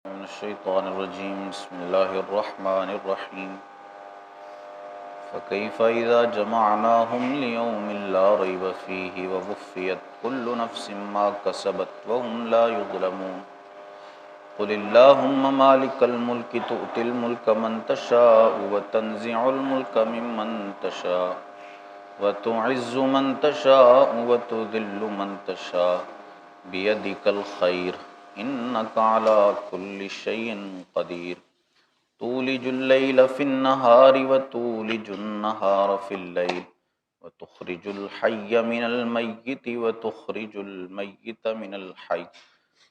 من الشيطان الرجيم بسم الله الرحمن الرحيم فكيف إذا جمعناهم ليوم لا ريب فيه ووفيت كل نفس ما كسبت وهم لا يظلمون قل اللهم مالك الملك تؤتي الملك من تشاء وتنزع الملك ممن تشاء وتعز من تشاء وتذل من تشاء بيدك الخير إنك على كل شيء قدير تولج الليل في النهار وتولج النهار في الليل وتخرج الحي من الميت وتخرج الميت من الحي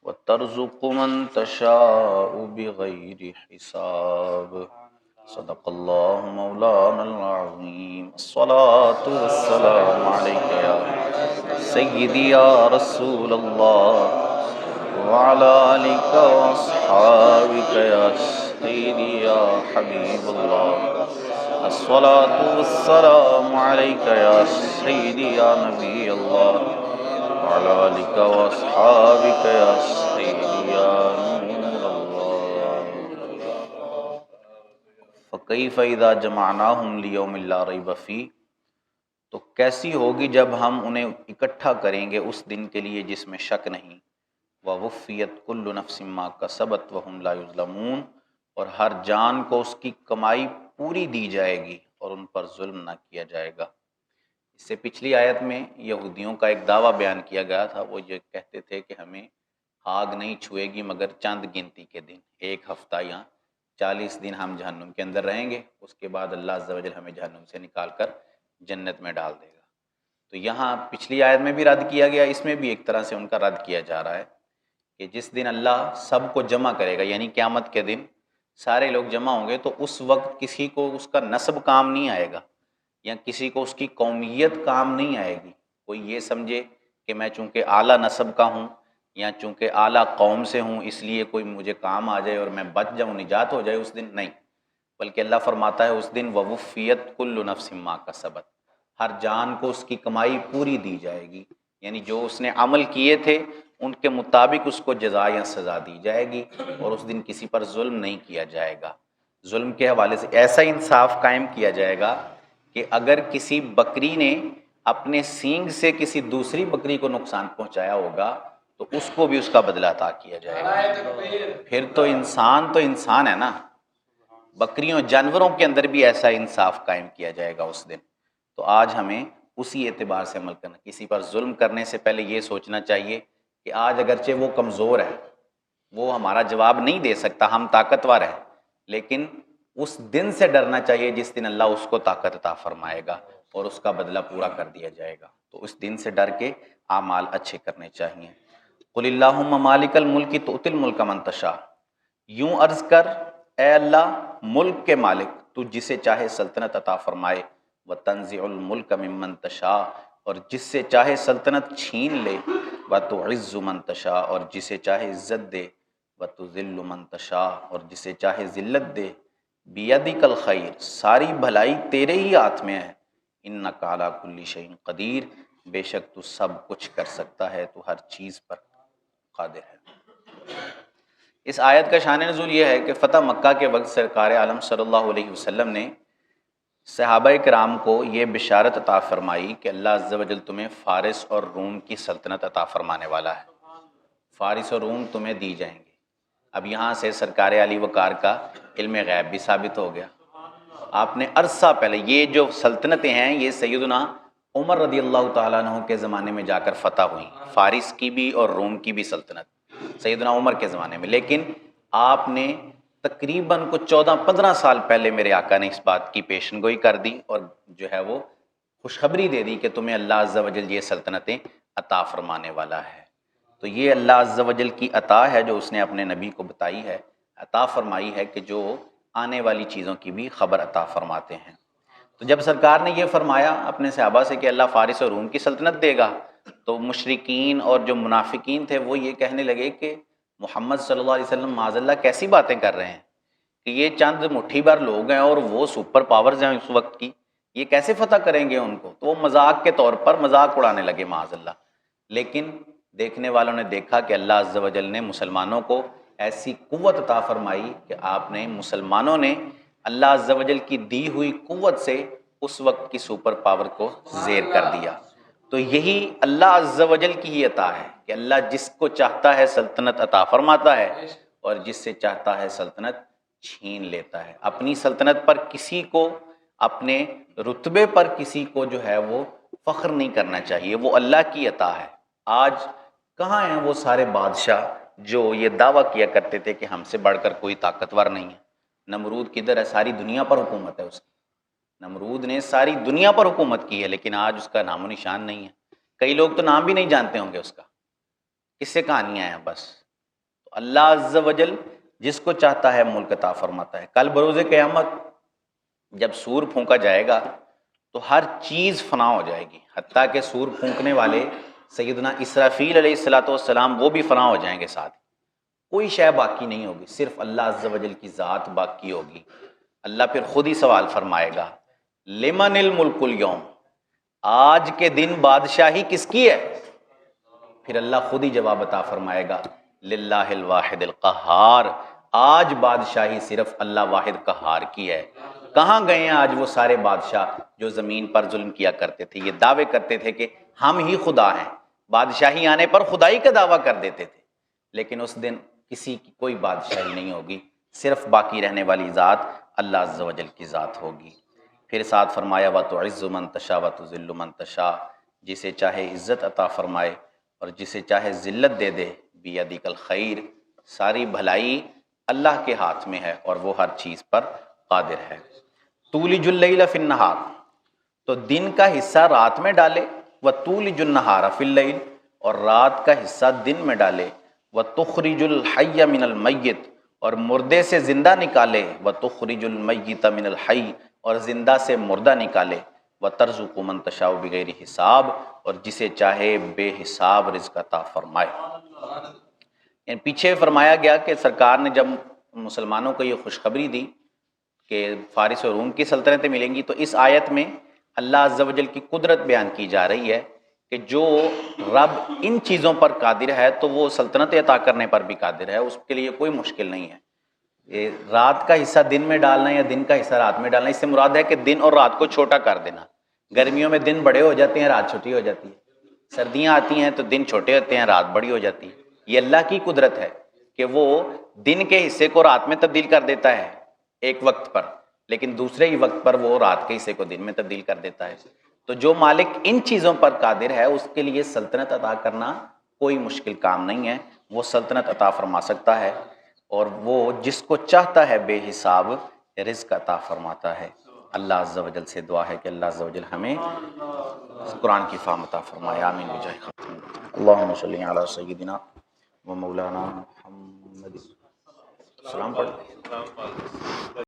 وترزق من تشاء بغير حساب صدق اللہ مولانا العظیم الصلاة والسلام علیک یا سیدی یا رسول اللہ وعلی آلک واصحابک یا سیدی یا حبیب اللہ الصلاة والسلام علیک یا سیدی یا نبی اللہ وعلی آلک واصحابک یا سیدی یا نور اللہ فَكَيْفَ إِذَا جَمَعْنَاهُمْ لِيَوْمٍ لَا رَيْبَ فِيهِ، تو کیسی ہوگی جب ہم انہیں اکٹھا کریں گے اس دن کے لیے جس میں شک نہیں، وَوُفِّيَتْ كُلُّ نَفْسٍ مَا كَسَبَتْ وَهُمْ لَا يُظْلَمُونَ، اور ہر جان کو اس کی کمائی پوری دی جائے گی اور ان پر ظلم نہ کیا جائے گا۔ اس سے پچھلی آیت میں یہودیوں کا ایک دعویٰ بیان کیا گیا تھا، وہ یہ کہتے تھے کہ ہمیں آگ نہیں چھوئے گی مگر چند گنتی کے دن، ایک ہفتہ یا 40 دن ہم جہنم کے اندر رہیں گے، اس کے بعد اللہ عز و جل ہمیں جہنم سے نکال کر جنت میں ڈال دے گا۔ تو یہاں پچھلی آیت میں بھی رد کیا گیا، اس میں بھی ایک طرح سے ان کا رد کیا جا رہا ہے کہ جس دن اللہ سب کو جمع کرے گا، یعنی قیامت کے دن سارے لوگ جمع ہوں گے، تو اس وقت کسی کو اس کا نسب کام نہیں آئے گا یا کسی کو اس کی قومیت کام نہیں آئے گی۔ کوئی یہ سمجھے کہ میں چونکہ اعلیٰ نسب کا ہوں یا چونکہ اعلیٰ قوم سے ہوں اس لیے کوئی مجھے کام آ جائے اور میں بچ جاؤں، نجات ہو جائے، اس دن نہیں، بلکہ اللہ فرماتا ہے اس دن وَوُفِّيَتْ كُلُّ نَفْسٍ مَا كَسَبَتْ، ہر جان کو اس کی کمائی پوری دی جائے گی، یعنی جو اس نے عمل کیے تھے ان کے مطابق اس کو جزا یا سزا دی جائے گی، اور اس دن کسی پر ظلم نہیں کیا جائے گا۔ ظلم کے حوالے سے ایسا انصاف قائم کیا جائے گا کہ اگر کسی بکری نے اپنے سینگ سے کسی دوسری بکری کو نقصان پہنچایا ہوگا تو اس کو بھی اس کا بدلہ عطا کیا جائے گا۔ پھر تو انسان ہے نا، بکریوں جانوروں کے اندر بھی ایسا انصاف قائم کیا جائے گا اس دن۔ تو آج ہمیں اسی اعتبار سے عمل کرنا، کسی پر ظلم کرنے سے پہلے یہ سوچنا چاہیے کہ آج اگرچہ وہ کمزور ہے، وہ ہمارا جواب نہیں دے سکتا، ہم طاقتور ہیں، لیکن اس دن سے ڈرنا چاہیے جس دن اللہ اس کو طاقت عطا فرمائے گا اور اس کا بدلہ پورا کر دیا جائے گا۔ تو اس دن سے ڈر کے اعمال اچھے کرنے چاہیے۔ قل اللہم مالک الملک تؤتی الملک من تشاء، یوں عرض کر اے اللہ ملک کے مالک، تو جسے چاہے سلطنت عطا فرمائے، وتنزع الملک ممن تشاء، اور جس سے چاہے سلطنت چھین لے، وتعز من تشاء، اور جسے چاہے عزت دے، وتذل من تشاء، اور جسے چاہے ذلت دے، بیدک الخیر، ساری بھلائی تیرے ہی ہاتھ میں ہے، انک علی کل شیء قدیر، بے شک تو سب کچھ کر سکتا ہے، تو ہر چیز پر قادر ہے۔ اس آیت کا شان نزول یہ ہے کہ فتح مکہ کے وقت سرکار عالم صلی اللہ علیہ وسلم نے صحابہ کرام کو یہ بشارت عطا فرمائی کہ اللہ عز و جل تمہیں فارس اور روم کی سلطنت عطا فرمانے والا ہے، فارس اور روم تمہیں دی جائیں گے۔ اب یہاں سے سرکار علی وقار کا علم غیب بھی ثابت ہو گیا۔ آپ نے عرصہ پہلے یہ جو سلطنتیں ہیں یہ سیدنا عمر رضی اللہ تعالیٰ عنہ کے زمانے میں جا کر فتح ہوئیں، فارس کی بھی اور روم کی بھی سلطنت سیدنا عمر کے زمانے میں، لیکن آپ نے تقریباً کو 14-15 سال پہلے میرے آقا نے اس بات کی پیشن گوئی کر دی اور جو ہے وہ خوشخبری دے دی کہ تمہیں اللہ عز و جل یہ سلطنتیں عطا فرمانے والا ہے۔ تو یہ اللہ عز و جل کی عطا ہے جو اس نے اپنے نبی کو بتائی ہے، عطا فرمائی ہے کہ جو آنے والی چیزوں کی بھی خبر عطا فرماتے ہیں۔ تو جب سرکار نے یہ فرمایا اپنے صحابہ سے کہ اللہ فارس اور روم کی سلطنت دے گا، تو مشرکین اور جو منافقین تھے وہ یہ کہنے لگے کہ محمد صلی اللہ علیہ وسلم معاذ اللہ کیسی باتیں کر رہے ہیں کہ یہ چند مٹھی بھر لوگ ہیں اور وہ سپر پاورز ہیں اس وقت کی، یہ کیسے فتح کریں گے ان کو؟ تو وہ مذاق کے طور پر مذاق اڑانے لگے معاذ اللہ۔ لیکن دیکھنے والوں نے دیکھا کہ اللہ عز و جل نے مسلمانوں کو ایسی قوت عطا فرمائی کہ آپ نے مسلمانوں نے اللہ عز و جل کی دی ہوئی قوت سے اس وقت کی سپر پاور کو زیر کر دیا۔ تو یہی اللہ عز و جل کی ہی عطا ہے کہ اللہ جس کو چاہتا ہے سلطنت عطا فرماتا ہے اور جس سے چاہتا ہے سلطنت چھین لیتا ہے۔ اپنی سلطنت پر کسی کو، اپنے رتبے پر کسی کو جو ہے وہ فخر نہیں کرنا چاہیے، وہ اللہ کی عطا ہے۔ آج کہاں ہیں وہ سارے بادشاہ جو یہ دعویٰ کیا کرتے تھے کہ ہم سے بڑھ کر کوئی طاقتور نہیں ہے؟ نمرود کدھر ہے؟ ساری دنیا پر حکومت ہے اس کی۔ نمرود نے ساری دنیا پر حکومت کی ہے، لیکن آج اس کا نام و نشان نہیں ہے۔ کئی لوگ تو نام بھی نہیں جانتے ہوں گے اس کا، کس سے کہانیاں ہیں بس۔ تو اللہ عز و جل جس کو چاہتا ہے ملک عطا فرماتا ہے۔ کل بروز قیامت جب سور پھونکا جائے گا تو ہر چیز فنا ہو جائے گی، حتیٰ کہ سور پھونکنے والے سیدنا اسرافیل علیہ السلام وہ بھی فنا ہو جائیں گے ساتھ۔ کوئی شے باقی نہیں ہوگی، صرف اللہ عز و جل کی ذات باقی ہوگی۔ اللہ پھر خود ہی سوال فرمائے گا، لمن الملک اليوم، آج کے دن بادشاہی کس کی ہے؟ پھر اللہ خود ہی جواب عطا فرمائے گا، للہ الواحد القہار، آج بادشاہی صرف اللہ واحد قہار کی ہے۔ کہاں گئے ہیں آج وہ سارے بادشاہ جو زمین پر ظلم کیا کرتے تھے، یہ دعوے کرتے تھے کہ ہم ہی خدا ہیں، بادشاہی آنے پر خدائی کا دعویٰ کر دیتے تھے، لیکن اس دن کسی کی کوئی بادشاہی نہیں ہوگی، صرف باقی رہنے والی ذات اللہ عز و جل کی ذات ہوگی۔ پھر ساتھ فرمایا وَتُعِزُّ مَن تَشَاءُ وَتُذِلُّ مَن تَشَاءُ، جسے چاہے عزت عطا فرمائے اور جسے چاہے ذلت دے دے، بِیَدِکَ الْخَیْرُ، ساری بھلائی اللہ کے ہاتھ میں ہے اور وہ ہر چیز پر قادر ہے۔ تُولِجُ اللَّیلَ فِی النَّہَارِ، تو دن کا حصہ رات میں ڈالے، وَتُولِجُ النَّہَارَ فِی اللَّیلِ، اور رات کا حصہ دن میں ڈالے، وَتُخْرِجُ الْحَیَّ مِنَ الْمَیِّتِ، اور مردے سے زندہ نکالے، وَتُخْرِجُ الْمَیِّتَ مِنَ الْحَیِّ، اور زندہ سے مردہ نکالے، وَتَرْزُقُ مَن تَشَاءُ بِغَیرِ حساب، اور جسے چاہے بے حساب رزق عطا فرمائے۔ یعنی پیچھے فرمایا گیا کہ سرکار نے جب مسلمانوں کو یہ خوشخبری دی کہ فارس و روم کی سلطنتیں ملیں گی، تو اس آیت میں اللہ عز و جل کی قدرت بیان کی جا رہی ہے کہ جو رب ان چیزوں پر قادر ہے تو وہ سلطنت عطا کرنے پر بھی قادر ہے، اس کے لیے کوئی مشکل نہیں ہے۔ یہ رات کا حصہ دن میں ڈالنا یا دن کا حصہ رات میں ڈالنا، اس سے مراد ہے کہ دن اور رات کو چھوٹا کر دینا۔ گرمیوں میں دن بڑے ہو جاتے ہیں، رات چھوٹی ہو جاتی ہے، سردیاں آتی ہیں تو دن چھوٹے ہوتے ہیں، رات بڑی ہو جاتی ہے۔ یہ اللہ کی قدرت ہے کہ وہ دن کے حصے کو رات میں تبدیل کر دیتا ہے ایک وقت پر، لیکن دوسرے ہی وقت پر وہ رات کے حصے کو دن میں تبدیل کر دیتا ہے۔ تو جو مالک ان چیزوں پر قادر ہے اس کے لیے سلطنت عطا کرنا کوئی مشکل کام نہیں ہے، وہ سلطنت عطا فرما سکتا ہے، اور وہ جس کو چاہتا ہے بے حساب رزق عطا فرماتا ہے۔ اللہ عز و جل سے دعا ہے کہ اللہ عز و جل ہمیں قرآن کی فہم عطا فرمائے، آمین بجاہ خاتم۔ اللہم صلی علی سیدنا و مولانا محمد۔ سلام پڑھ